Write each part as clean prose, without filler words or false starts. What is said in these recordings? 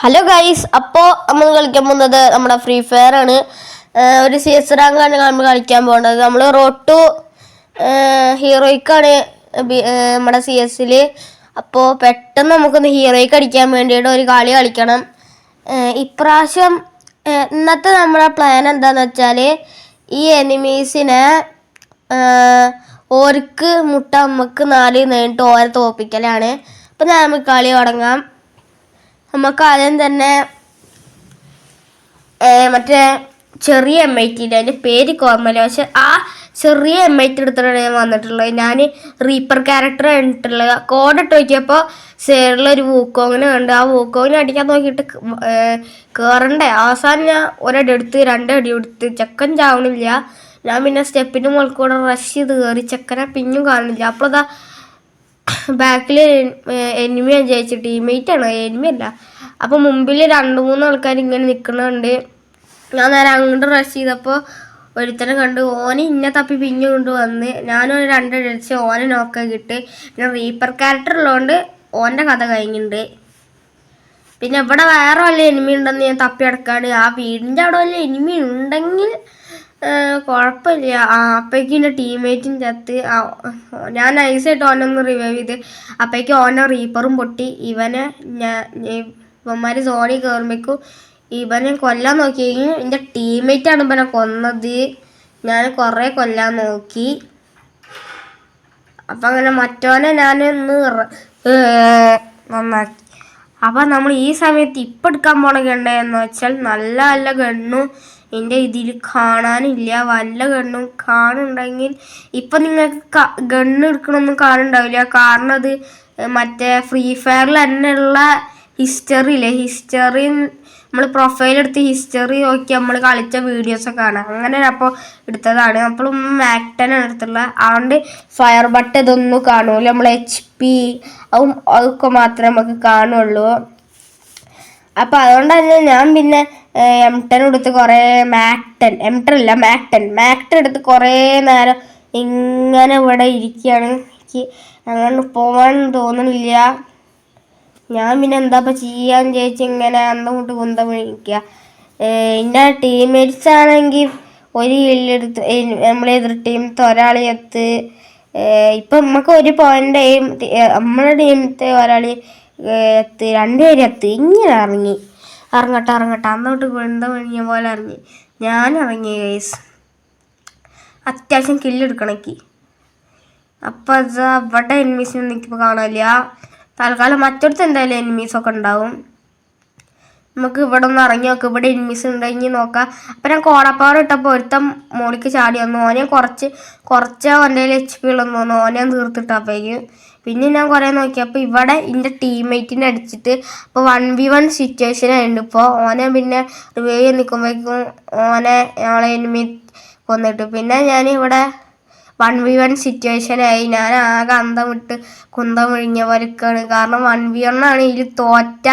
Hello guys, അപ്പോൾ നമ്മൾ കളിക്കാൻ പോകുന്നത് നമ്മുടെ ഫ്രീ ഫയർ ആണ്. ഒരു CS റാങ്കാണ് നമ്മൾ കളിക്കാൻ പോകുന്നത്. നമ്മൾ റോഡ് ടു ഹീറോയ്ക്കാണ് നമ്മുടെ CS-ൽ. അപ്പോൾ പെട്ടെന്ന് നമുക്കൊന്ന് ഹീറോയ്ക്ക് അടിക്കാൻ വേണ്ടിയിട്ട് ഒരു കളി കളിക്കണം. ഇപ്രാവശ്യം ഇന്നത്തെ നമ്മുടെ പ്ലാൻ എന്താണെന്ന് വെച്ചാൽ ഈ എനിമീസിനെ ഓർക്ക് മുട്ട നമുക്ക് 4 നേരിട്ട് ഓരെ തോപ്പിക്കലാണ്. അപ്പം നമുക്ക് കളി തുടങ്ങാം. നമുക്ക് ആദ്യം തന്നെ മറ്റേ ചെറിയ MIT അതിൻ്റെ പേര് ഓർമ്മയില്ല, പക്ഷെ ആ ചെറിയ MIT എടുത്തിട്ടാണ് ഞാൻ വന്നിട്ടുള്ളത്. ഞാൻ റീപ്പർ ക്യാരക്ടർ കണ്ടിട്ടുള്ളത്. കോഡ് ഇട്ട് നോക്കിയപ്പോൾ സൈഡിലൊരു വൂക്കോങ്ങിനെ കണ്ട്. ആ വൂക്കോങ്ങിനെ അടിക്കാൻ നോക്കിയിട്ട് കയറണ്ടേ. അവസാനം ഞാൻ ഒരടി എടുത്ത് 2 അടി എടുത്ത് ചെക്കൻ ചാവണില്ല. ഞാൻ പിന്നെ സ്റ്റെപ്പിൻ്റെ മുകളിൽ കൂടെ റഷ് ചെയ്ത് കയറി. ചെക്കനെ പിന്നും കാണുന്നില്ല. അപ്പോൾ അതാ ബാക്കിൽ എനിമി വിചാരിച്ചു ടീംമേറ്റാണ്, എനിമി അല്ല. അപ്പോൾ മുമ്പിൽ 2-3 ആൾക്കാർ ഇങ്ങനെ നിൽക്കുന്നുണ്ട്. ഞാൻ നേരെ അങ്ങോട്ട് റഷ് ചെയ്തപ്പോൾ ഒരുത്തനെ കണ്ട്. ഓന് ഇന്നെ തപ്പി പിഞ്ഞു കൊണ്ട് വന്ന് ഞാനൊരു 2 അടിച്ച് ഓനെ നോക്കാക്കിയിട്ട് പിന്നെ റീപ്പർ ക്യാരക്ടർ ഉള്ളതുകൊണ്ട് ഓൻ്റെ കഥ കഴിഞ്ഞിട്ടുണ്ട്. പിന്നെ ഇവിടെ വേറെ വല്ല എനിമി ഉണ്ടെന്ന് ഞാൻ തപ്പി അടക്കാണ്. ആ വീടിൻ്റെ അവിടെ വല്ല എനിമി ഉണ്ടെങ്കിൽ കുഴപ്പമില്ല. അപ്പോഴേക്കും എൻ്റെ ടീംമേറ്റും ചത്ത്. ഞാൻ നൈസായിട്ട് ഓനൊന്ന് റിവൈവ് ചെയ്ത് അപ്പോഴേക്കും ഓനെ റീപ്പറും പൊട്ടി. ഇവന്മാർ സോണി കയറുമ്പോഴേക്കും ഇവനെ കൊല്ലാൻ നോക്കിയെങ്കിൽ എൻ്റെ ടീംമേറ്റാണ് ഇവനെ കൊന്നത്. ഞാൻ കുറേ കൊല്ലാൻ നോക്കി. അപ്പം അങ്ങനെ മറ്റോനെ ഞാനൊന്ന് നന്നാക്കി. അപ്പം നമ്മൾ ഈ സമയത്ത് ഇപ്പം എടുക്കാൻ പോണ ഗണ്ണെന്ന് വെച്ചാൽ നല്ല നല്ല ഗണ്ണും എൻ്റെ ഇതിൽ കാണാനില്ല. വല്ല ഗണ്ണും കാണുന്നുണ്ടെങ്കിൽ ഇപ്പം നിങ്ങൾക്ക് ഗണ്ണ് എടുക്കണമൊന്നും കാണുന്നുണ്ടാവില്ല. കാരണം അത് മറ്റേ ഫ്രീ ഫയറിൽ തന്നെയുള്ള ഹിസ്റ്ററി നമ്മൾ പ്രൊഫൈൽ എടുത്ത് ഹിസ്റ്ററി നോക്കി നമ്മൾ കളിച്ച വീഡിയോസൊക്കെ കാണാം. അങ്ങനെ അപ്പോൾ എടുത്തതാണ്. അപ്പോൾ മാക്ടനാണ് എടുത്തുള്ളത്. അതുകൊണ്ട് ഫയർ ബട്ട് ഇതൊന്നും കാണൂല. നമ്മൾ HP അതൊക്കെ മാത്രമേ നമുക്ക് കാണുള്ളൂ. അപ്പോൾ അതുകൊണ്ട് തന്നെ ഞാൻ പിന്നെ M10 എടുത്ത് കുറേ മാക്ടൻ എടുത്ത് കുറേ നേരം ഇങ്ങനെ ഇവിടെ ഇരിക്കുകയാണ്. എനിക്ക് അങ്ങനെ പോകാൻ തോന്നണില്ല. ഞാൻ പിന്നെ എന്താ ഇപ്പം ചെയ്യാന്ന് ചോദിച്ചാൽ ഇങ്ങനെ അന്തം കുന്തം വിളിക്കുക. എൻ്റെ ടീംമേറ്റ്സ് ആണെങ്കിൽ ഒരു കില്ലെടുത്ത് നമ്മളെ എതിർ ടീമത്തെ ഒരാൾ ചത്ത്. ഇപ്പം നമുക്ക് ഒരു പോയിൻ്റ് നമ്മുടെ ടീമത്തെ ഒരാൾ എത്ത് 2 പേര് എത്ത്. ഇങ്ങനെ ഇറങ്ങട്ടെ അന്നോട്ട് കുന്തം വിഴിഞ്ഞ പോലെ ഇറങ്ങി. ഞാൻ ഇറങ്ങി ഗൈസ്, അത്യാവശ്യം കില്ലെടുക്കണേക്ക്. അപ്പം അത് അവിടെ എനിമീസിനെ എനിക്കിപ്പോൾ കാണാനില്ല. തൽക്കാലം മറ്റടുത്ത് എന്തായാലും എനിമീസൊക്കെ ഉണ്ടാവും. നമുക്ക് ഇവിടെ ഒന്ന് ഇറങ്ങി നോക്കാം. ഇവിടെ എനിമീസ് ഉണ്ടെങ്കിൽ നോക്കാം. അപ്പം ഞാൻ കോടപ്പവർ ഇട്ടപ്പോൾ ഒരുത്തം മോളിക്ക് ചാടി വന്നു. ഓനെ കുറച്ച് അവൻ്റെ HP ഉള്ളെന്ന് തോന്നുന്നു. ഓനെ തീർത്തിട്ടപ്പോഴേക്കും പിന്നെ ഞാൻ കുറേ നോക്കിയപ്പോൾ ഇവിടെ എൻ്റെ ടീംമേറ്റിനെ അടിച്ചിട്ട് ഇപ്പോൾ 1v1 സിറ്റുവേഷൻ ആയിട്ടുണ്ട്. ഇപ്പോൾ ഓനെ പിന്നെ റിവൈവ് നിൽക്കുമ്പോഴേക്കും ഓനെ ഞങ്ങളെ എനിമി കൊന്നിട്ട് പിന്നെ ഞാൻ ഇവിടെ 1v1 സിറ്റുവേഷനായി. ഞാൻ ആകെ അന്തം വിട്ട് കുന്തം വിഴിഞ്ഞ പോലെയൊക്കെയാണ്. കാരണം 1v1 ആണ്. ഇതിൽ തോറ്റ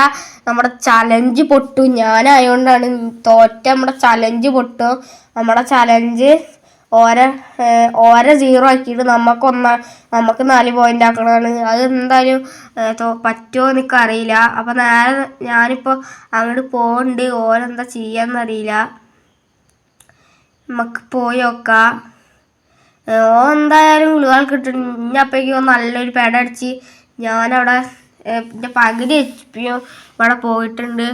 നമ്മുടെ ചലഞ്ച് പൊട്ടും. ഞാനായതുകൊണ്ടാണ് തോറ്റ നമ്മുടെ ചലഞ്ച് പൊട്ടും. നമ്മുടെ ചലഞ്ച് ഓരെ 0 ആക്കിയിട്ട് നമുക്ക് 4 പോയിൻ്റ് ആക്കണതാണ്. അത് എന്തായാലും പറ്റുമോ എന്നൊക്കെ അറിയില്ല. അപ്പം നേരെ ഞാനിപ്പോൾ അങ്ങോട്ട് പോകുന്നുണ്ട്. ഓരെന്താ ചെയ്യാന്നറിയില്ല. നമുക്ക് പോയി നോക്കാം. എന്തായാലും ഗുളുകൾ കിട്ടും. ഇനി അപ്പോഴേക്കും നല്ലൊരു അടിച്ച് ഞാനവിടെ എൻ്റെ പകുതി HP ഇവിടെ പോയിട്ടുണ്ട്.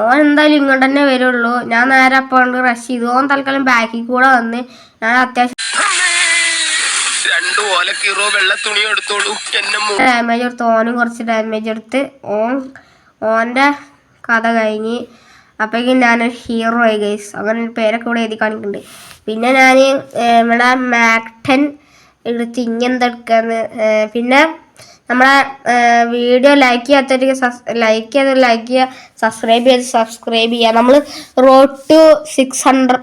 ഓൻ എന്തായാലും ഇങ്ങോട്ട് തന്നെ വരുള്ളൂ. ഞാൻ നേരെ അപ്പോൾ റഷ് ചെയ്തു. ഓൻ തൽക്കാലം ബാക്കിൽ കൂടെ വന്ന് ഞാൻ അത്യാവശ്യം ഡാമേജ് എടുത്ത് ഓനും കുറച്ച് ഡാമേജ് എടുത്ത് ഓൻ്റെ കഥ കഴിഞ്ഞ്. അപ്പോഴേക്കും ഞാനൊരു ഹീറോ ആയി ഗൈസ്. അങ്ങനെ ഒരു പേരൊക്കെ ഇവിടെ എഴുതി കാണിക്കുന്നുണ്ട്. പിന്നെ ഞാൻ ഇവിടെ മാക്ടൻ എടുത്ത് ഇങ്ങനെന്താ എടുക്കാന്ന്. പിന്നെ നമ്മളെ വീഡിയോ ലൈക്ക് ചെയ്യാത്തവർക്ക് ലൈക്ക് ചെയ്യുക, സബ്സ്ക്രൈബ് ചെയ്യുക. നമ്മൾ റോഡ് ടു 600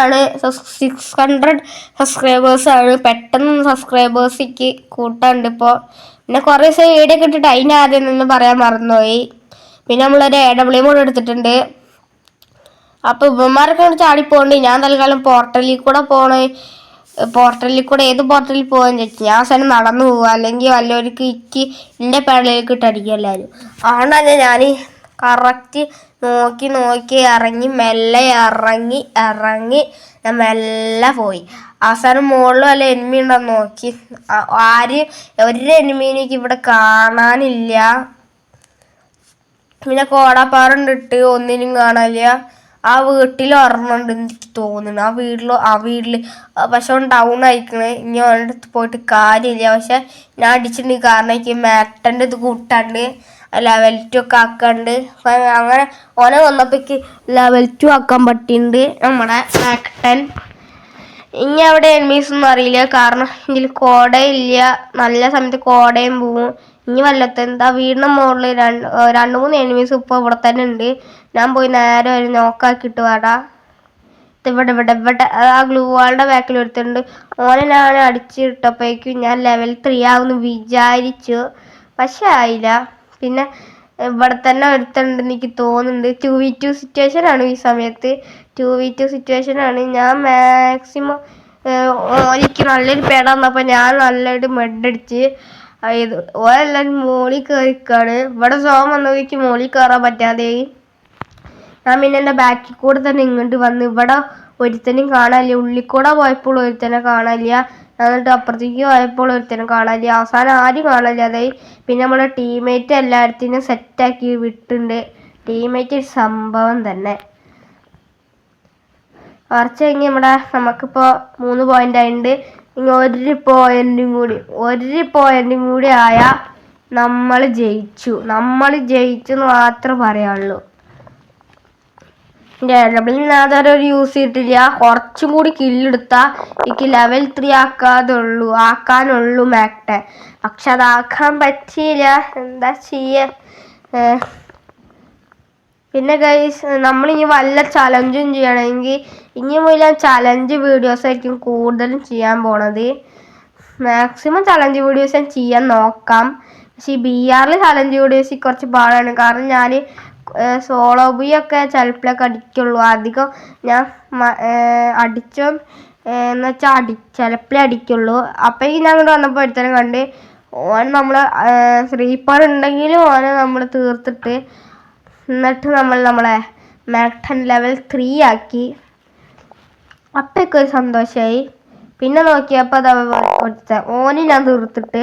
ആണ്. 600 സബ്സ്ക്രൈബേഴ്സാണ്. പെട്ടെന്ന് സബ്സ്ക്രൈബേഴ്സിക്ക് കൂട്ടാണ്ട് ഇപ്പോൾ. പിന്നെ കുറേ ദിവസം വീഡിയോ ഒക്കെ ഇട്ടിട്ട് അതിനാദ്യം നിന്ന് പറയാൻ മറന്നുപോയി. പിന്നെ നമ്മളൊരു AW മോഡ് എടുത്തിട്ടുണ്ട്. അപ്പോൾ ഇവന്മാരൊക്കെ ചാടിപ്പോണ്ട് ഞാൻ തൽക്കാലം പോർട്ടലിൽ കൂടെ പോർട്ടലിൽ കൂടെ ഏത് പോർട്ടലിൽ പോകാൻ ചോദിച്ചു. ഞാൻ അവസാനം നടന്നു പോവുക, അല്ലെങ്കിൽ വല്ലവർക്ക് എൻ്റെ പേടയിലേക്ക് ഇട്ടടിക്കും എല്ലാവരും. അതുകൊണ്ടാണ് ഞാൻ കറക്റ്റ് നോക്കി ഇറങ്ങി മെല്ലെ ഇറങ്ങി ഞാൻ മെല്ലെ പോയി. അവസാനം മുകളിൽ വല്ല എനിമി ഉണ്ടെന്ന് നോക്കി. ഒരു എനിമീനേക്ക് ഇവിടെ കാണാനില്ല. പിന്നെ കോടാപ്പാറുണ്ടിട്ട് ഒന്നിനും കാണാനില്ല. ആ വീട്ടിൽ ഒരെണ്ണമുണ്ട് എനിക്ക് തോന്നുന്നു. ആ വീട്ടിൽ പക്ഷെ അവൻ ഡൗൺ ആയിക്കണ്. ഇനി അവൻ്റെ അടുത്ത് പോയിട്ട് കാര്യമില്ല. പക്ഷെ ഞാൻ അടിച്ചിട്ടുണ്ട്. കാരണം എനിക്ക് മാക്ടൻ്റെ ഇത് കൂട്ടാണ്ട് ലെവൽ 2 ഒക്കെ ആക്കാണ്ട്. അങ്ങനെ ഓനെ വന്നപ്പോഴേക്ക് ലെവൽ 2 ആക്കാൻ പറ്റിയിട്ടുണ്ട് നമ്മുടെ മാക്ടൻ. ഇനി അവിടെ എനിമീസ് ഒന്നും അറിയില്ല, കാരണം ഇതിൽ കോടയില്ല. നല്ല സമയത്ത് കോടയും പോവും. ഇനി എന്താ വീടിൻ്റെ മുകളിൽ 2-3 എനിമീസ് ഇപ്പോൾ ഇവിടെ തന്നെ ഉണ്ട്. ഞാൻ പോയി നേരെ ഒരു നോക്കാക്കിയിട്ട് വേടാ. ഇവിടെ ആ ഗ്ലൂ വാളിൻ്റെ ബാക്കിൽ ഒരുത്തുണ്ട്. ഓനെ ഞാൻ അടിച്ചിട്ടപ്പോഴേക്കും ഞാൻ ലെവൽ 3 ആവുമെന്ന് വിചാരിച്ചു, പക്ഷെ ആയില്ല. പിന്നെ ഇവിടെ തന്നെ ഒരുത്തുണ്ടെന്ന് എനിക്ക് തോന്നുന്നുണ്ട്. 2v2 സിറ്റുവേഷൻ ആണ് ഈ സമയത്ത്. 2v2 സിറ്റുവേഷൻ ആണ്. ഞാൻ മാക്സിമം എനിക്ക് നല്ലൊരു പേട വന്നപ്പോൾ ഞാൻ നല്ലൊരു മെഡടിച്ച് ഓരെല്ലാവരും മോളിൽ കയറിക്കാണ്. ഇവിടെ സോം വന്നവർക്ക് മോളിൽ കയറാൻ പറ്റാതെ ഞാൻ പിന്നെ എൻ്റെ ബാക്കിൽ കൂടെ തന്നെ ഇങ്ങോട്ട് വന്ന്. ഇവിടെ ഒരുത്തനും കാണാനില്ല. ഉള്ളിക്കൂടെ പോയപ്പോൾ ഒരുത്തനെ കാണാനില്ല. എന്നിട്ട് അപ്പുറത്തേക്ക് പോയപ്പോൾ ഒരുത്തനും കാണാനില്ല. അവസാനം ആരും കാണാനില്ല. അതായത് പിന്നെ നമ്മുടെ ടീംമേറ്റ് എല്ലായിടത്തിനും സെറ്റാക്കി വിട്ടിട്ടുണ്ട്. ടീംമേറ്റ് ഒരു സംഭവം തന്നെ. കുറച്ച് കഴിഞ്ഞ് നമുക്കിപ്പോൾ 3 പോയിന്റ് ആയിട്ടുണ്ട്. ഇനി ഒരു പോയിന്റും കൂടി ആയാൽ നമ്മൾ ജയിച്ചു എന്ന് മാത്രമേ പറയാനുള്ളൂ. ഡബിളിൽ ഒരു യൂസ് ചെയ്തിട്ടില്ല. കുറച്ചും കൂടി കില്ലെടുത്താൽ എനിക്ക് ലെവൽ 3 ആക്കാനുള്ളൂ മാക്ടൻ. പക്ഷെ അതാക്കാൻ പറ്റിയില്ല. എന്താ ചെയ്യാ. പിന്നെ ഗൈസ്, നമ്മളിനി വല്ല ചലഞ്ചും ചെയ്യണമെങ്കിൽ ഇനി മുതൽ ചലഞ്ച് വീഡിയോസ് ആയിരിക്കും കൂടുതലും ചെയ്യാൻ പോണത്. മാക്സിമം ചലഞ്ച് വീഡിയോസ് ഞാൻ ചെയ്യാൻ നോക്കാം. പക്ഷേ ഈ BR ചലഞ്ച് വീഡിയോസ് കുറച്ച് പാടാണ്. കാരണം ഞാൻ സോളോ ഒക്കെ ചിലപ്പോഴൊക്കെ അടിക്കുള്ളൂ. അധികം ഞാൻ അടിച്ചോ എന്ന് വെച്ചാൽ ചിലപ്പോഴേ അടിക്കുള്ളൂ. അപ്പോഴേക്കും ഞാൻ ഇങ്ങോട്ട് വന്നപ്പോൾ ഒരുത്തരം കണ്ട് ഓൻ നമ്മളെ സ്ലീപ്പർ ഉണ്ടെങ്കിലും ഓനെ നമ്മൾ തീർത്തിട്ട് എന്നിട്ട് നമ്മളെ മാക്ടൻ ലെവൽ 3 ആക്കി. അപ്പോഴൊക്കെ ഒരു സന്തോഷമായി. പിന്നെ നോക്കിയപ്പോൾ അത് ഓന് ഞാൻ തീർത്തിട്ട്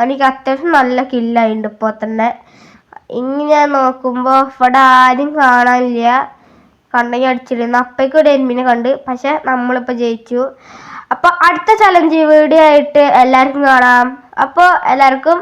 എനിക്ക് അത്യാവശ്യം നല്ല കില്ലായിട്ടുണ്ട് ഇപ്പോൾ തന്നെ. ഇങ്ങനെ നോക്കുമ്പോൾ ഇവിടെ ആരും കാണാനില്ല. കണ്ടെങ്കിൽ അടിച്ചിരുന്നു. അപ്പോഴേക്കും ഒരു എനിമിനെ കണ്ട്. പക്ഷെ നമ്മളിപ്പോൾ ജയിച്ചു. അപ്പോൾ അടുത്ത ചലഞ്ച് വീഡിയോ ആയിട്ട് എല്ലാവർക്കും കാണാം. അപ്പോൾ എല്ലാവർക്കും